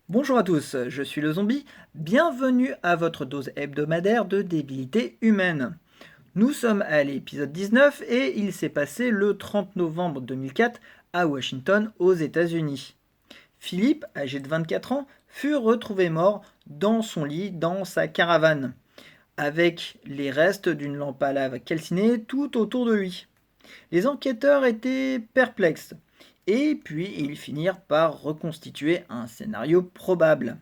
Bonjour à tous, je suis le zombie, bienvenue à votre dose hebdomadaire de débilité humaine. Nous sommes à l'épisode 19 et il s'est passé le 30 novembre 2004 à Washington aux États-Unis. Philippe, âgé de 24 ans, fut retrouvé mort dans son lit dans sa caravane, avec les restes d'une lampe à lave calcinée tout autour de lui. Les enquêteurs étaient perplexes, et puis ils finirent par reconstituer un scénario probable.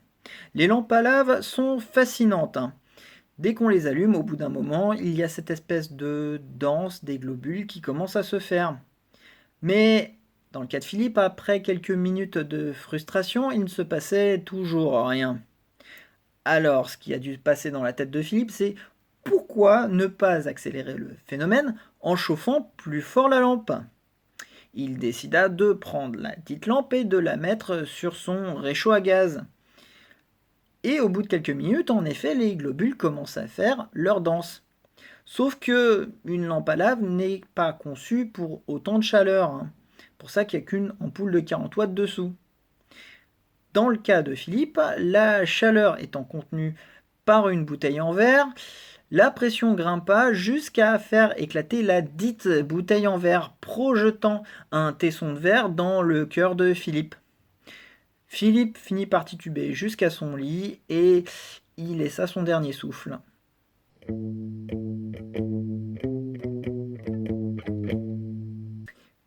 Les lampes à lave sont fascinantes, hein. Dès qu'on les allume, au bout d'un moment, il y a cette espèce de danse des globules qui commence à se faire. Mais dans le cas de Philippe, après quelques minutes de frustration, il ne se passait toujours rien. Alors, ce qui a dû passer dans la tête de Philippe, c'est pourquoi ne pas accélérer le phénomène en chauffant plus fort la lampe? Il décida de prendre la dite lampe et de la mettre sur son réchaud à gaz. Et au bout de quelques minutes, en effet, les globules commencent à faire leur danse. Sauf que une lampe à lave n'est pas conçue pour autant de chaleur, hein. Pour ça qu'il n'y a qu'une ampoule de 40 watts dessous. Dans le cas de Philippe, la chaleur étant contenue par une bouteille en verre, la pression grimpa jusqu'à faire éclater la dite bouteille en verre, projetant un tesson de verre dans le cœur de Philippe. Philippe finit par tituber jusqu'à son lit et il laissa son dernier souffle.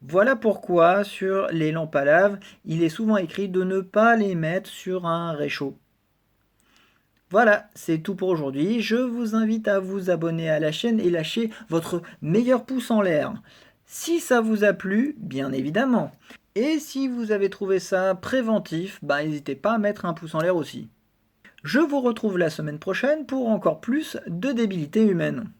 Voilà pourquoi sur les lampes à lave, il est souvent écrit de ne pas les mettre sur un réchaud. Voilà, c'est tout pour aujourd'hui. Je vous invite à vous abonner à la chaîne et lâcher votre meilleur pouce en l'air. Si ça vous a plu, bien évidemment. Et si vous avez trouvé ça préventif, n'hésitez pas à mettre un pouce en l'air aussi. Je vous retrouve la semaine prochaine pour encore plus de débilité humaine.